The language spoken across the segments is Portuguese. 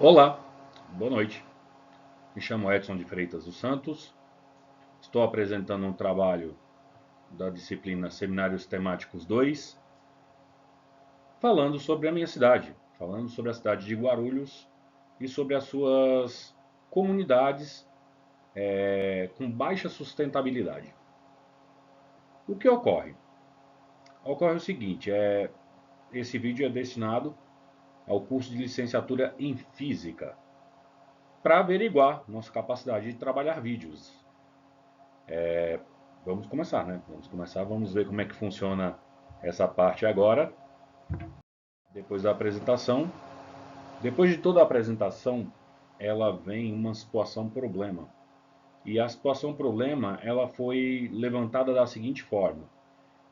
Olá, boa noite. Me chamo Edson de Freitas dos Santos. Estou apresentando um trabalho da disciplina Seminários Temáticos 2, falando sobre a minha cidade, falando sobre a cidade de Guarulhos e sobre as suas comunidades com baixa sustentabilidade. O que ocorre? Ocorre o seguinte, esse vídeo é destinado ao curso de licenciatura em Física, para averiguar nossa capacidade de trabalhar vídeos. Vamos começar, né? Vamos ver como é que funciona essa parte agora, depois da apresentação. Depois de toda a apresentação, ela vem uma situação problema. E a situação problema, ela foi levantada da seguinte forma: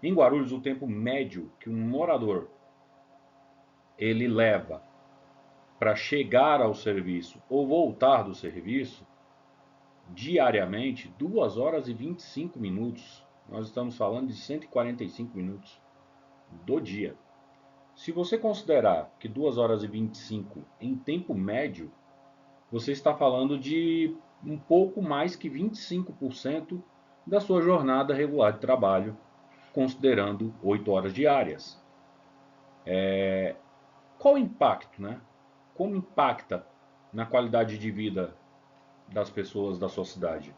em Guarulhos, o tempo médio que um morador ele leva para chegar ao serviço ou voltar do serviço, diariamente, 2 horas e 25 minutos. Nós estamos falando de 145 minutos do dia. Se você considerar que 2 horas e 25 em tempo médio, você está falando de um pouco mais que 25% da sua jornada regular de trabalho, considerando 8 horas diárias. Qual o impacto, né? Como impacta na qualidade de vida das pessoas da sua cidade?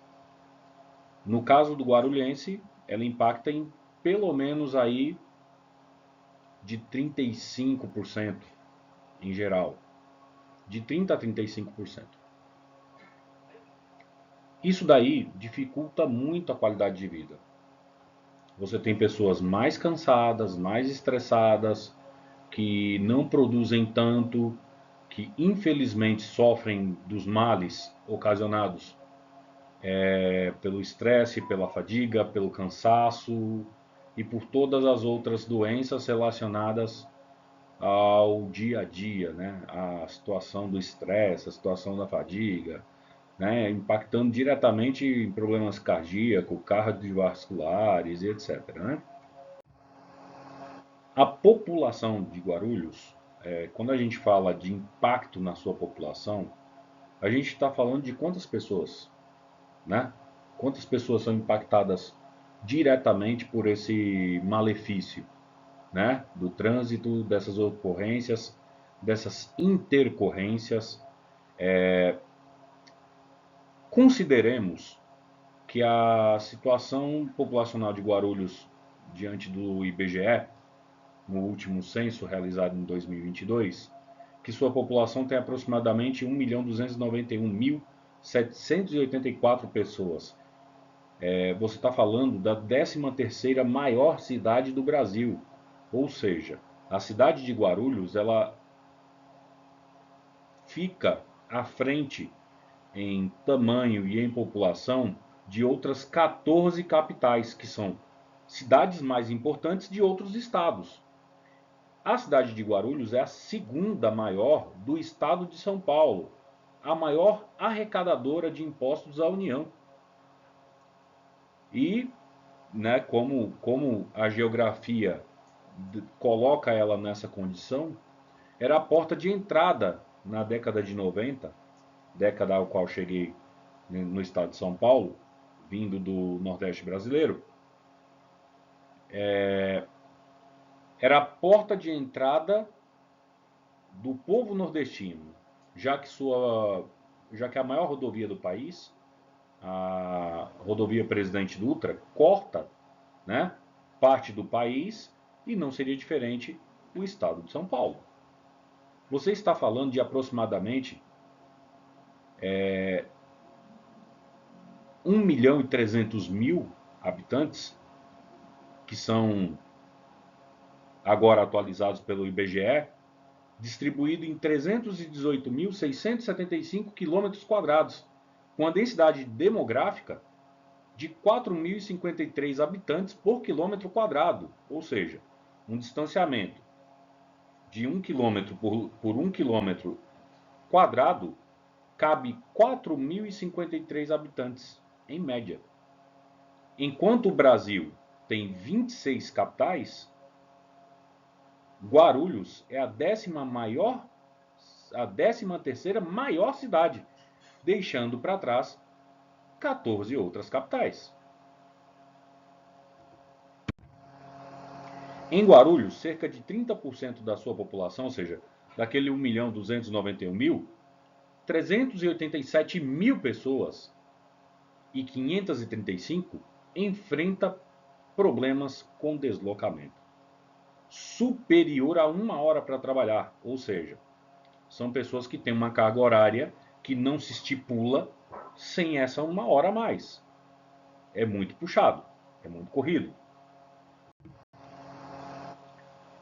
No caso do guarulhense, ela impacta em pelo menos aí de 35% em geral, de 30 a 35%. Isso daí dificulta muito a qualidade de vida. Você tem pessoas mais cansadas, mais estressadas, que não produzem tanto, que infelizmente sofrem dos males ocasionados pelo estresse, pela fadiga, pelo cansaço e por todas as outras doenças relacionadas ao dia a dia, né? A situação do estresse, a situação da fadiga, né? Impactando diretamente em problemas cardíacos, cardiovasculares e etc, né? A população de Guarulhos, quando a gente fala de impacto na sua população, a gente está falando de quantas pessoas, né? Quantas pessoas são impactadas diretamente por esse malefício, né? Do trânsito, dessas ocorrências, dessas intercorrências. Consideremos que a situação populacional de Guarulhos diante do IBGE, no último censo realizado em 2022, que sua população tem aproximadamente 1.291.784 pessoas. Você está falando da 13ª maior cidade do Brasil, ou seja, a cidade de Guarulhos ela fica à frente em tamanho e em população de outras 14 capitais, que são cidades mais importantes de outros estados. A cidade de Guarulhos é a segunda maior do estado de São Paulo, a maior arrecadadora de impostos à União. E, né, como a geografia coloca ela nessa condição, era a porta de entrada na década de 90, década ao qual cheguei no estado de São Paulo, vindo do Nordeste brasileiro, era a porta de entrada do povo nordestino, já que a maior rodovia do país, a rodovia Presidente Dutra, corta, né, parte do país e não seria diferente o estado de São Paulo. Você está falando de aproximadamente 1.300.000 habitantes, que são agora atualizados pelo IBGE, distribuído em 318.675 km², com a densidade demográfica de 4.053 habitantes por quilômetro quadrado, ou seja, um distanciamento de 1 km por 1 km quadrado cabe 4.053 habitantes, em média. Enquanto o Brasil tem 26 capitais, Guarulhos é a 10ª maior a 13ª maior cidade, deixando para trás 14 outras capitais. Em Guarulhos, cerca de 30% da sua população, ou seja, daquele 1.291.000, 387.000 pessoas e 535 enfrenta problemas com deslocamento superior a 1 hora para trabalhar, ou seja, são pessoas que têm uma carga horária que não se estipula sem essa 1 hora a mais. É muito puxado, é muito corrido.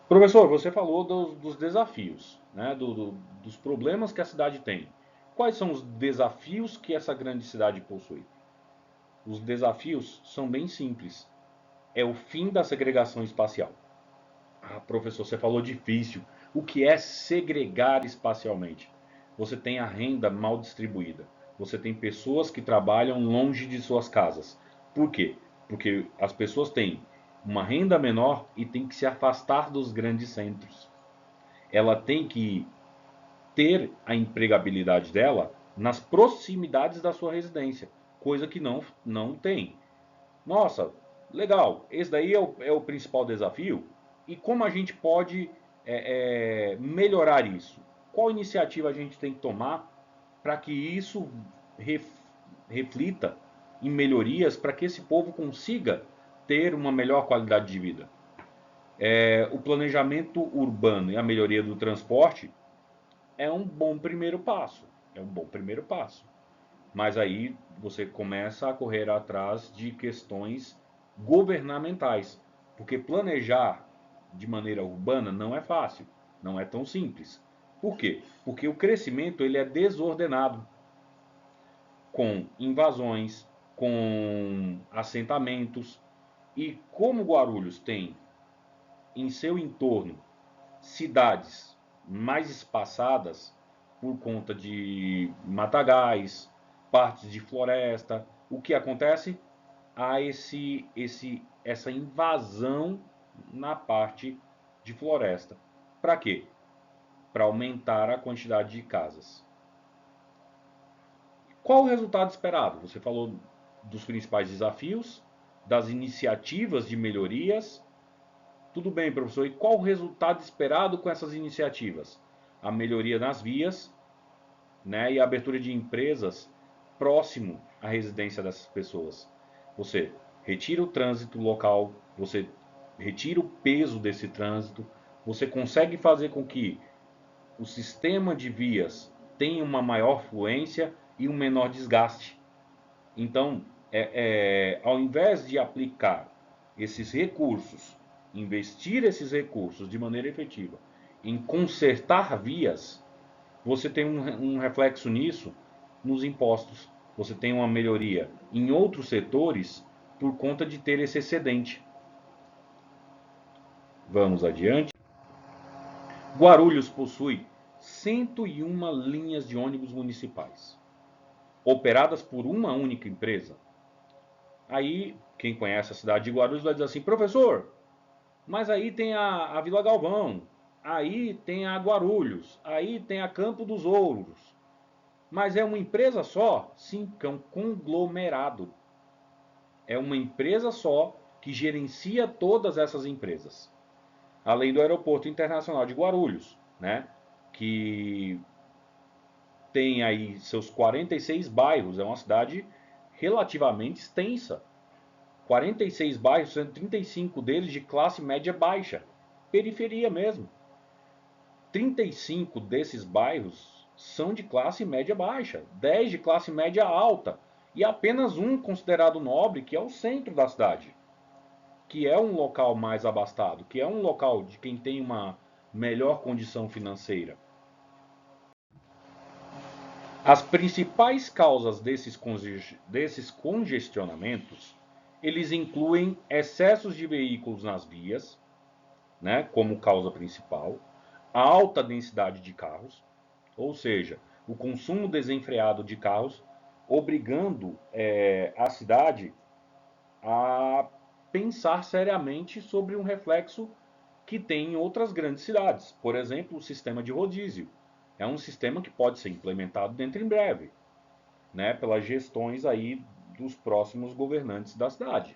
Professor, você falou dos desafios, né, dos problemas que a cidade tem. Quais são os desafios que essa grande cidade possui? Os desafios são bem simples. É o fim da segregação espacial. Ah, professor, você falou difícil. O que é segregar espacialmente? Você tem a renda mal distribuída. Você tem pessoas que trabalham longe de suas casas. Por quê? Porque as pessoas têm uma renda menor e têm que se afastar dos grandes centros. Ela tem que ter a empregabilidade dela nas proximidades da sua residência, coisa que não tem. Nossa, legal, esse daí é o principal desafio. E como a gente pode melhorar isso? Qual iniciativa a gente tem que tomar para que isso reflita em melhorias, para que esse povo consiga ter uma melhor qualidade de vida? O planejamento urbano e a melhoria do transporte é um bom primeiro passo. É um bom primeiro passo. Mas aí você começa a correr atrás de questões governamentais. Porque planejar de maneira urbana não é fácil, não é tão simples. Por quê? Porque o crescimento ele é desordenado, com invasões, com assentamentos. E como Guarulhos tem em seu entorno cidades mais espaçadas por conta de matagais, partes de floresta, o que acontece? Há essa invasão na parte de floresta. Para quê? Para aumentar a quantidade de casas. Qual o resultado esperado? Você falou dos principais desafios, das iniciativas de melhorias. Tudo bem, professor. E qual o resultado esperado com essas iniciativas? A melhoria nas vias, né, e a abertura de empresas próximo à residência dessas pessoas. Você retira o trânsito local, você retira o peso desse trânsito, você consegue fazer com que o sistema de vias tenha uma maior fluência e um menor desgaste. Então, ao invés de aplicar esses recursos, investir esses recursos de maneira efetiva em consertar vias, você tem um reflexo nisso nos impostos. Você tem uma melhoria em outros setores por conta de ter esse excedente. Vamos adiante. Guarulhos possui 101 linhas de ônibus municipais, operadas por uma única empresa. Aí, quem conhece a cidade de Guarulhos vai dizer assim, professor, mas aí tem a Vila Galvão, aí tem a Guarulhos, aí tem a Campo dos Ouros. Mas é uma empresa só? Sim, é um conglomerado. É uma empresa só que gerencia todas essas empresas. Além do Aeroporto Internacional de Guarulhos, né? Que tem aí seus 46 bairros. É uma cidade relativamente extensa. 46 bairros, sendo 35 deles de classe média baixa. Periferia mesmo. 35 desses bairros são de classe média baixa, 10 de classe média alta e apenas um considerado nobre, que é o centro da cidade, que é um local mais abastado, que é um local de quem tem uma melhor condição financeira. As principais causas desses congestionamentos, eles incluem excessos de veículos nas vias, né, como causa principal, a alta densidade de carros, ou seja, o consumo desenfreado de carros, obrigando a cidade a pensar seriamente sobre um reflexo que tem em outras grandes cidades. Por exemplo, o sistema de rodízio. é um sistema que pode ser implementado dentro em breve, né, pelas gestões aí dos próximos governantes da cidade.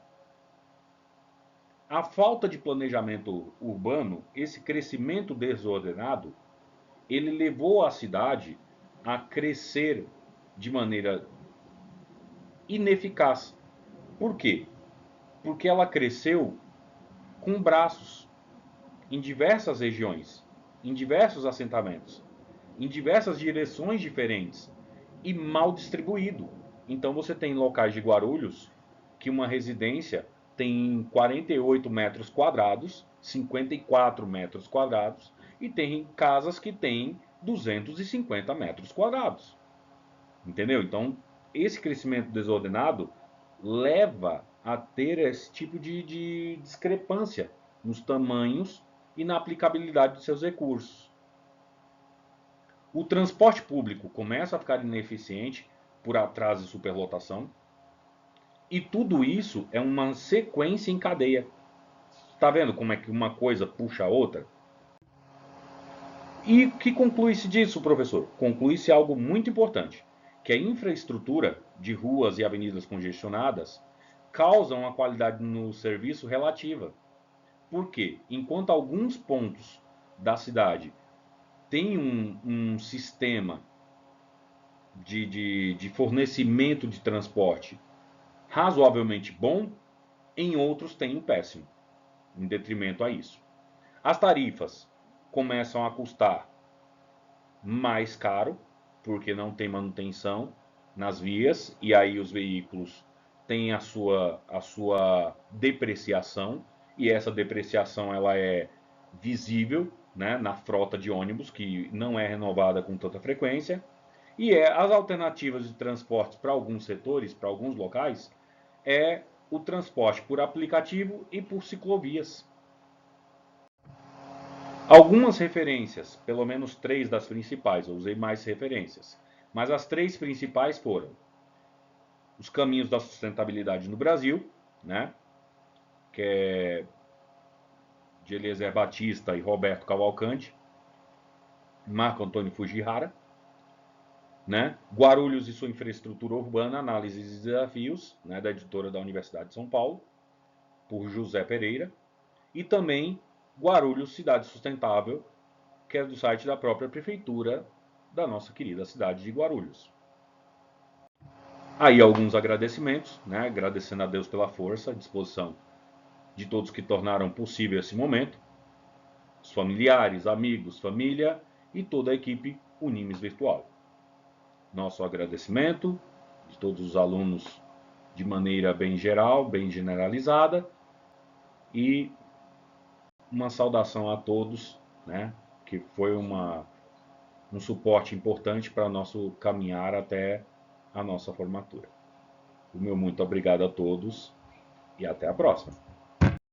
A falta de planejamento urbano, esse crescimento desordenado, ele levou a cidade a crescer de maneira ineficaz. Por quê? Porque ela cresceu com braços em diversas regiões, em diversos assentamentos, em diversas direções diferentes e mal distribuído. Então você tem locais de Guarulhos que uma residência tem 48 metros quadrados, 54 metros quadrados, e tem casas que têm 250 metros quadrados. Entendeu? Então, esse crescimento desordenado leva a ter esse tipo de discrepância nos tamanhos e na aplicabilidade de seus recursos. O transporte público começa a ficar ineficiente por atraso e superlotação. E tudo isso é uma sequência em cadeia. Tá vendo como é que uma coisa puxa a outra? E que conclui-se disso, professor? Conclui-se algo muito importante, que a infraestrutura de ruas e avenidas congestionadas causam uma qualidade no serviço relativa. Por quê? Enquanto alguns pontos da cidade têm um sistema de fornecimento de transporte razoavelmente bom, em outros tem um péssimo, em detrimento a isso. As tarifas começam a custar mais caro, porque não tem manutenção nas vias, e aí os veículos têm a sua depreciação, e essa depreciação ela é visível, né, na frota de ônibus, que não é renovada com tanta frequência, e as alternativas de transporte para alguns setores, para alguns locais, é o transporte por aplicativo e por ciclovias. Algumas referências, pelo menos três das principais, eu usei mais referências, mas as três principais foram os caminhos da sustentabilidade no Brasil, né, que é de Eliezer Batista e Roberto Cavalcante, Marco Antônio Fujihara, né, Guarulhos e sua infraestrutura urbana, análises e desafios, né, da editora da Universidade de São Paulo, por José Pereira, e também Guarulhos, Cidade Sustentável, que é do site da própria prefeitura da nossa querida cidade de Guarulhos. Aí alguns agradecimentos, né? Agradecendo a Deus pela força, disposição de todos que tornaram possível esse momento, os familiares, amigos, família e toda a equipe Unimes Virtual. Nosso agradecimento de todos os alunos de maneira bem geral, bem generalizada, e uma saudação a todos, né? Que foi um suporte importante para nosso caminhar até a nossa formatura. O meu muito obrigado a todos e até a próxima.